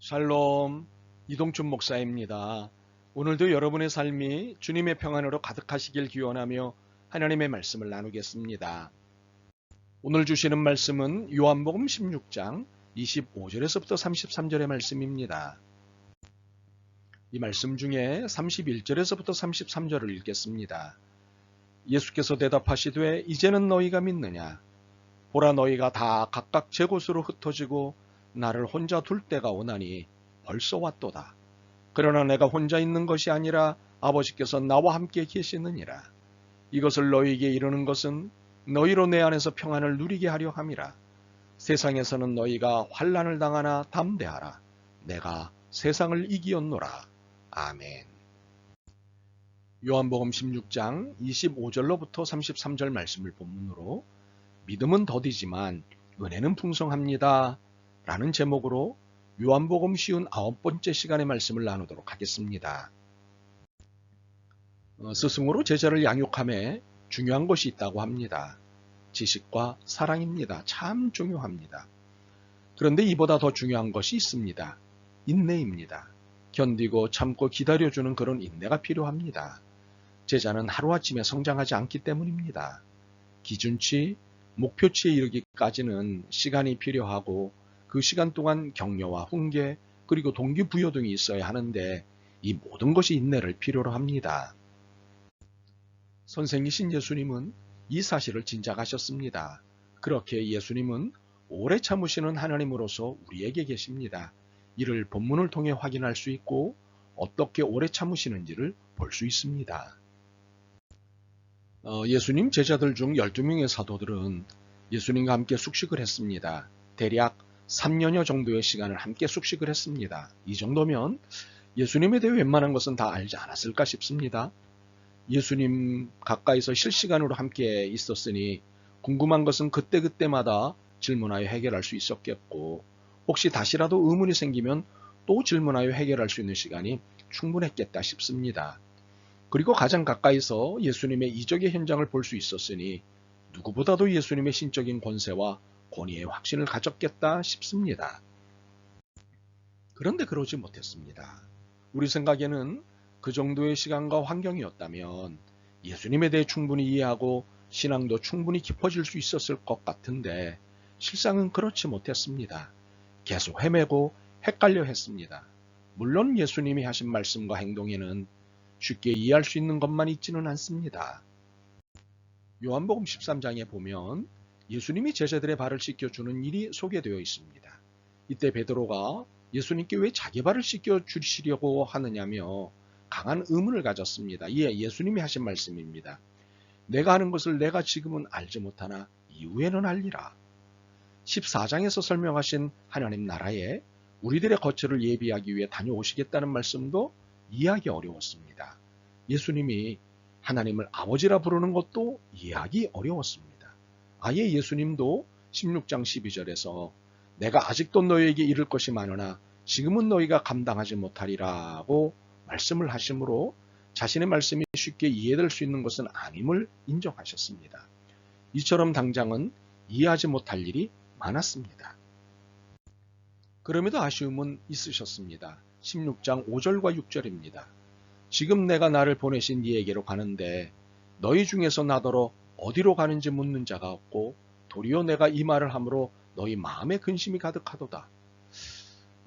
샬롬, 이동춘 목사입니다. 오늘도 여러분의 삶이 주님의 평안으로 가득하시길 기원하며 하나님의 말씀을 나누겠습니다. 오늘 주시는 말씀은 요한복음 16장 25절에서부터 33절의 말씀입니다. 이 말씀 중에 31절에서부터 33절을 읽겠습니다. 예수께서 대답하시되 이제는 너희가 믿느냐? 보라, 너희가 다 각각 제 곳으로 흩어지고 나를 혼자 둘 때가 오나니 벌써 왔도다. 그러나 내가 혼자 있는 것이 아니라 아버지께서 나와 함께 계시느니라. 이것을 너희에게 이르는 것은 너희로 내 안에서 평안을 누리게 하려 함이라. 세상에서는 너희가 환난을 당하나 담대하라. 내가 세상을 이기었노라. 아멘. 요한복음 16장 25절로부터 33절 말씀을 본문으로 믿음은 더디지만 은혜는 풍성합니다 라는 제목으로 요한복음 쉬운 9번째 시간의 말씀을 나누도록 하겠습니다. 스승으로 제자를 양육함에 중요한 것이 있다고 합니다. 지식과 사랑입니다. 참 중요합니다. 그런데 이보다 더 중요한 것이 있습니다. 인내입니다. 견디고 참고 기다려주는 그런 인내가 필요합니다. 제자는 하루아침에 성장하지 않기 때문입니다. 기준치, 목표치에 이르기까지는 시간이 필요하고 그 시간 동안 격려와 훈계 그리고 동기부여 등이 있어야 하는데 이 모든 것이 인내를 필요로 합니다. 선생이신 예수님은 이 사실을 진작하셨습니다. 그렇게 예수님은 오래 참으시는 하나님으로서 우리에게 계십니다. 이를 본문을 통해 확인할 수 있고 어떻게 오래 참으시는지를 볼 수 있습니다. 예수님 제자들 중 12명의 사도들은 예수님과 함께 숙식을 했습니다. 대략 3년여 정도의 시간을 함께 숙식을 했습니다. 이 정도면 예수님에 대해 웬만한 것은 다 알지 않았을까 싶습니다. 예수님 가까이서 실시간으로 함께 있었으니 궁금한 것은 그때그때마다 질문하여 해결할 수 있었겠고 혹시 다시라도 의문이 생기면 또 질문하여 해결할 수 있는 시간이 충분했겠다 싶습니다. 그리고 가장 가까이서 예수님의 이적의 현장을 볼 수 있었으니 누구보다도 예수님의 신적인 권세와 권위의 확신을 가졌겠다 싶습니다. 그런데 그러지 못했습니다. 우리 생각에는 그 정도의 시간과 환경이었다면 예수님에 대해 충분히 이해하고 신앙도 충분히 깊어질 수 있었을 것 같은데 실상은 그렇지 못했습니다. 계속 헤매고 헷갈려 했습니다. 물론 예수님이 하신 말씀과 행동에는 쉽게 이해할 수 있는 것만 있지는 않습니다. 요한복음 13장에 보면 예수님이 제자들의 발을 씻겨주는 일이 소개되어 있습니다. 이때 베드로가 예수님께 왜 자기 발을 씻겨주시려고 하느냐며 강한 의문을 가졌습니다. 이에 예수님이 하신 말씀입니다. 내가 하는 것을 내가 지금은 알지 못하나 이후에는 알리라. 14장에서 설명하신 하나님 나라에 우리들의 거처를 예비하기 위해 다녀오시겠다는 말씀도 이해하기 어려웠습니다. 예수님이 하나님을 아버지라 부르는 것도 이해하기 어려웠습니다. 아예 예수님도 16장 12절에서 내가 아직도 너희에게 이를 것이 많으나 지금은 너희가 감당하지 못하리라고 말씀을 하시므로 자신의 말씀이 쉽게 이해될 수 있는 것은 아님을 인정하셨습니다. 이처럼 당장은 이해하지 못할 일이 많았습니다. 그럼에도 아쉬움은 있으셨습니다. 16장 5절과 6절입니다. 지금 내가 나를 보내신 이에게로 가는데 너희 중에서 나더러 어디로 가는지 묻는 자가 없고 도리어 내가 이 말을 함으로 너희 마음에 근심이 가득하도다.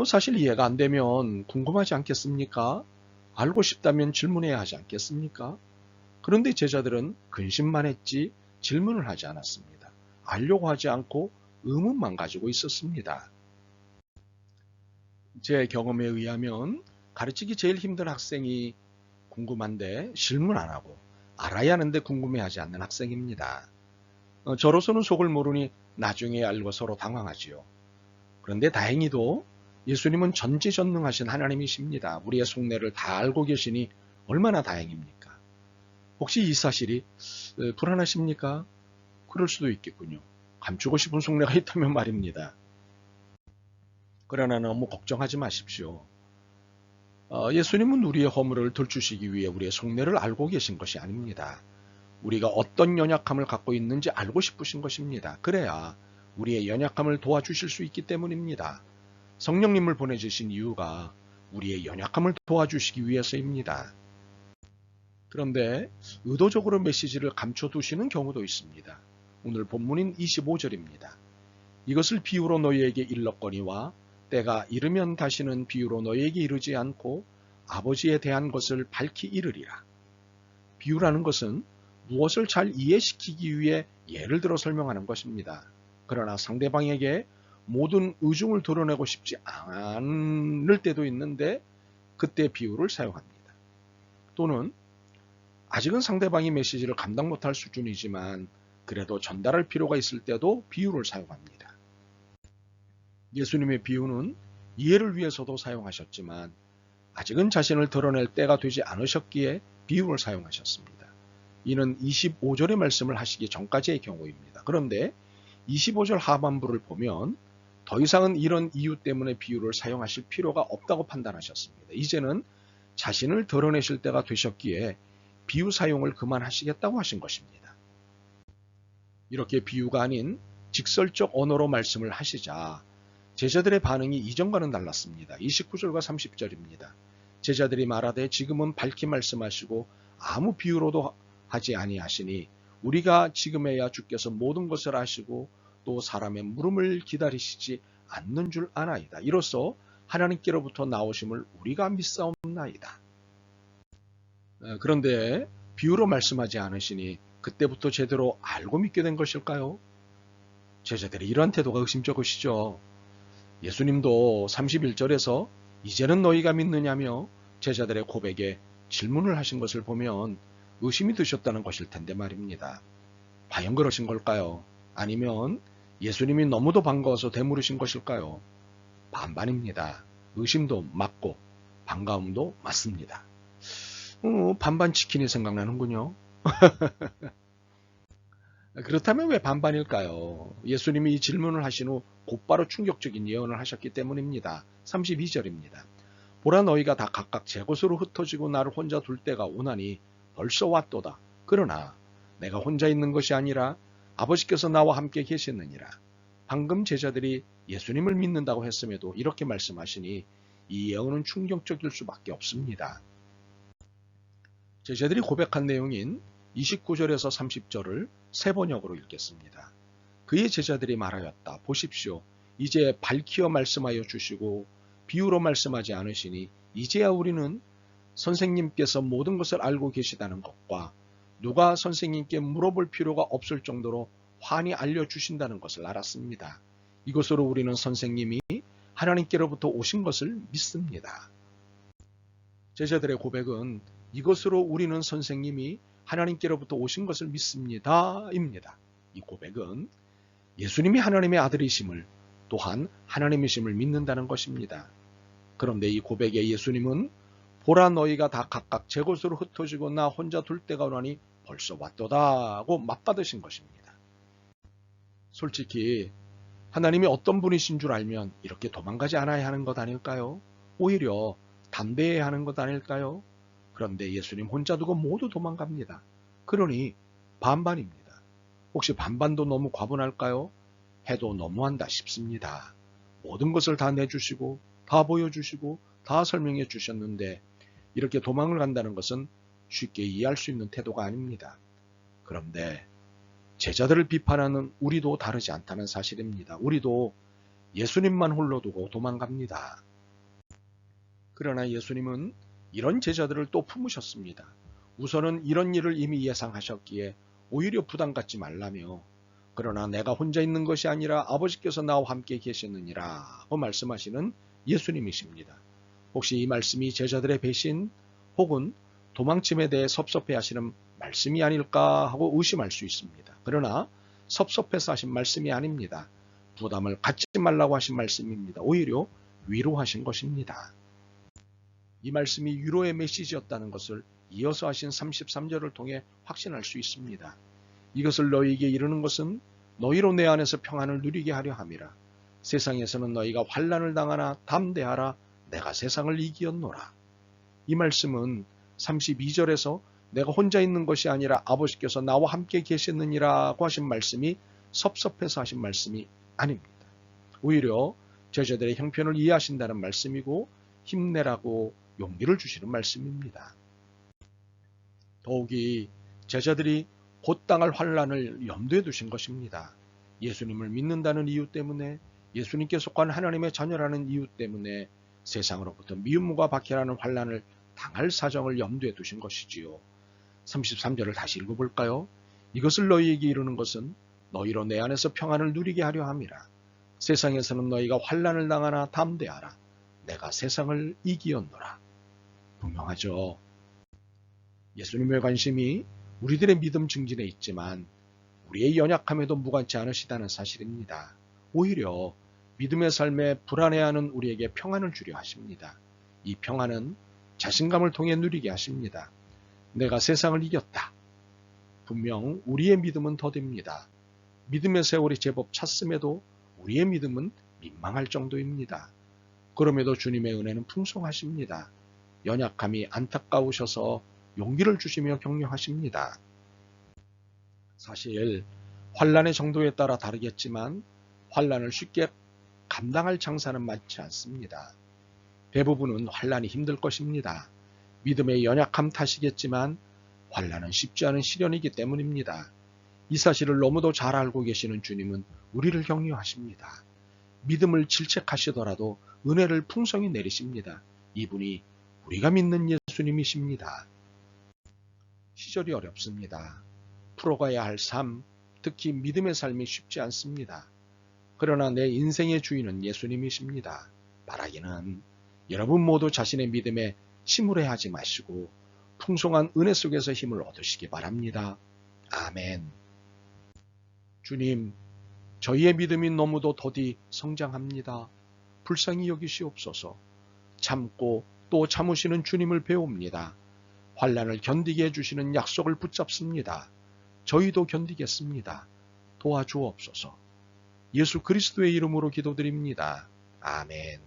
사실 이해가 안 되면 궁금하지 않겠습니까? 알고 싶다면 질문해야 하지 않겠습니까? 그런데 제자들은 근심만 했지 질문을 하지 않았습니다. 알려고 하지 않고 의문만 가지고 있었습니다. 제 경험에 의하면 가르치기 제일 힘든 학생이 궁금한데 질문 안 하고 알아야 하는데 궁금해하지 않는 학생입니다. 저로서는 속을 모르니 나중에 알고 서로 당황하지요. 그런데 다행히도 예수님은 전지전능하신 하나님이십니다. 우리의 속내를 다 알고 계시니 얼마나 다행입니까? 혹시 이 사실이 불안하십니까? 그럴 수도 있겠군요. 감추고 싶은 속내가 있다면 말입니다. 그러나 너무 걱정하지 마십시오. 예수님은 우리의 허물을 들추시기 위해 우리의 속내를 알고 계신 것이 아닙니다. 우리가 어떤 연약함을 갖고 있는지 알고 싶으신 것입니다. 그래야 우리의 연약함을 도와주실 수 있기 때문입니다. 성령님을 보내주신 이유가 우리의 연약함을 도와주시기 위해서입니다. 그런데 의도적으로 메시지를 감춰두시는 경우도 있습니다. 오늘 본문인 25절입니다. 이것을 비유로 너희에게 일렀거니와 때가 이르면 다시는 비유로 너희에게 이르지 않고 아버지에 대한 것을 밝히 이르리라. 비유라는 것은 무엇을 잘 이해시키기 위해 예를 들어 설명하는 것입니다. 그러나 상대방에게 모든 의중을 드러내고 싶지 않을 때도 있는데 그때 비유를 사용합니다. 또는 아직은 상대방이 메시지를 감당 못할 수준이지만 그래도 전달할 필요가 있을 때도 비유를 사용합니다. 예수님의 비유는 이해를 위해서도 사용하셨지만 아직은 자신을 드러낼 때가 되지 않으셨기에 비유를 사용하셨습니다. 이는 25절의 말씀을 하시기 전까지의 경우입니다. 그런데 25절 하반부를 보면 더 이상은 이런 이유 때문에 비유를 사용하실 필요가 없다고 판단하셨습니다. 이제는 자신을 드러내실 때가 되셨기에 비유 사용을 그만하시겠다고 하신 것입니다. 이렇게 비유가 아닌 직설적 언어로 말씀을 하시자 제자들의 반응이 이전과는 달랐습니다. 29절과 30절입니다. 제자들이 말하되 지금은 밝히 말씀하시고 아무 비유로도 하지 아니하시니 우리가 지금에야 주께서 모든 것을 아시고 또 사람의 물음을 기다리시지 않는 줄 아나이다. 이로써 하나님께로부터 나오심을 우리가 믿사옵나이다. 그런데 비유로 말씀하지 않으시니 그때부터 제대로 알고 믿게 된 것일까요? 제자들이 이러한 태도가 의심쩍으시죠. 예수님도 31절에서 이제는 너희가 믿느냐며 제자들의 고백에 질문을 하신 것을 보면 의심이 드셨다는 것일 텐데 말입니다. 과연 그러신 걸까요? 아니면 예수님이 너무도 반가워서 되물으신 것일까요? 반반입니다. 의심도 맞고 반가움도 맞습니다. 반반 치킨이 생각나는군요. 그렇다면 왜 반반일까요? 예수님이 이 질문을 하신 후 곧바로 충격적인 예언을 하셨기 때문입니다. 32절입니다. 보라 너희가 다 각각 제 곳으로 흩어지고 나를 혼자 둘 때가 오나니 벌써 왔도다. 그러나 내가 혼자 있는 것이 아니라 아버지께서 나와 함께 계시느니라. 방금 제자들이 예수님을 믿는다고 했음에도 이렇게 말씀하시니 이 예언은 충격적일 수밖에 없습니다. 제자들이 고백한 내용인 29절에서 30절을 세 번역으로 읽겠습니다. 그의 제자들이 말하였다. 보십시오. 이제 밝히어 말씀하여 주시고 비유로 말씀하지 않으시니 이제야 우리는 선생님께서 모든 것을 알고 계시다는 것과 누가 선생님께 물어볼 필요가 없을 정도로 환히 알려주신다는 것을 알았습니다. 이것으로 우리는 선생님이 하나님께로부터 오신 것을 믿습니다. 제자들의 고백은 이것으로 우리는 선생님이 하나님께로부터 오신 것을 믿습니다. 입니다. 이 고백은 예수님이 하나님의 아들이심을 또한 하나님이심을 믿는다는 것입니다. 그런데 이 고백에 예수님은 보라 너희가 다 각각 제 곳으로 흩어지고 나 혼자 둘 때가 오나니 벌써 왔도다 하고 맞받으신 것입니다. 솔직히 하나님이 어떤 분이신 줄 알면 이렇게 도망가지 않아야 하는 것 아닐까요? 오히려 담대해야 하는 것 아닐까요? 그런데 예수님 혼자 두고 모두 도망갑니다. 그러니 반반입니다. 혹시 반반도 너무 과분할까요? 해도 너무한다 싶습니다. 모든 것을 다 내주시고 다 보여주시고 다 설명해 주셨는데 이렇게 도망을 간다는 것은 쉽게 이해할 수 있는 태도가 아닙니다. 그런데 제자들을 비판하는 우리도 다르지 않다는 사실입니다. 우리도 예수님만 홀로 두고 도망갑니다. 그러나 예수님은 이런 제자들을 또 품으셨습니다. 우선은 이런 일을 이미 예상하셨기에 오히려 부담 갖지 말라며 그러나 내가 혼자 있는 것이 아니라 아버지께서 나와 함께 계시느니라 고 말씀하시는 예수님이십니다. 혹시 이 말씀이 제자들의 배신 혹은 도망침에 대해 섭섭해 하시는 말씀이 아닐까 하고 의심할 수 있습니다. 그러나 섭섭해서 하신 말씀이 아닙니다. 부담을 갖지 말라고 하신 말씀입니다. 오히려 위로하신 것입니다. 이 말씀이 위로의 메시지였다는 것을 이어서 하신 33절을 통해 확신할 수 있습니다. 이것을 너희에게 이르는 것은 너희로 내 안에서 평안을 누리게 하려 함이라. 세상에서는 너희가 환난을 당하나 담대하라. 내가 세상을 이기었노라. 이 말씀은 32절에서 내가 혼자 있는 것이 아니라 아버지께서 나와 함께 계시느니라고 하신 말씀이 섭섭해서 하신 말씀이 아닙니다. 오히려 제자들의 형편을 이해하신다는 말씀이고 힘내라고 용기를 주시는 말씀입니다. 더욱이 제자들이 곧 당할 환난을 염두에 두신 것입니다. 예수님을 믿는다는 이유 때문에, 예수님께 속한 하나님의 자녀라는 이유 때문에 세상으로부터 미움과 박해라는 환난을 당할 사정을 염두에 두신 것이지요. 33절을 다시 읽어볼까요? 이것을 너희에게 이르는 것은 너희로 내 안에서 평안을 누리게 하려 함이라. 세상에서는 너희가 환난을 당하나 담대하라. 내가 세상을 이기었노라. 분명하죠. 예수님의 관심이 우리들의 믿음 증진에 있지만 우리의 연약함에도 무관치 않으시다는 사실입니다. 오히려 믿음의 삶에 불안해하는 우리에게 평안을 주려 하십니다. 이 평안은 자신감을 통해 누리게 하십니다. 내가 세상을 이겼다. 분명 우리의 믿음은 더딥니다. 믿음의 세월이 제법 찼음에도 우리의 믿음은 민망할 정도입니다. 그럼에도 주님의 은혜는 풍성하십니다. 연약함이 안타까우셔서 용기를 주시며 격려하십니다. 사실 환난의 정도에 따라 다르겠지만 환난을 쉽게 감당할 장사는 많지 않습니다. 대부분은 환난이 힘들 것입니다. 믿음의 연약함 탓이겠지만 환난은 쉽지 않은 시련이기 때문입니다. 이 사실을 너무도 잘 알고 계시는 주님은 우리를 격려하십니다. 믿음을 질책하시더라도 은혜를 풍성히 내리십니다. 이분이 우리가 믿는 예수님이십니다. 시절이 어렵습니다. 풀어가야 할 삶, 특히 믿음의 삶이 쉽지 않습니다. 그러나 내 인생의 주인은 예수님이십니다. 바라기는 여러분 모두 자신의 믿음에 침울해하지 마시고 풍성한 은혜 속에서 힘을 얻으시기 바랍니다. 아멘. 주님, 저희의 믿음이 너무도 더디 성장합니다. 불쌍히 여기시옵소서. 참고 또 참으시는 주님을 배웁니다. 환난을 견디게 해주시는 약속을 붙잡습니다. 저희도 견디겠습니다. 도와주옵소서. 예수 그리스도의 이름으로 기도드립니다. 아멘.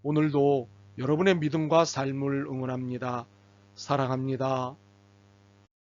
오늘도 여러분의 믿음과 삶을 응원합니다. 사랑합니다.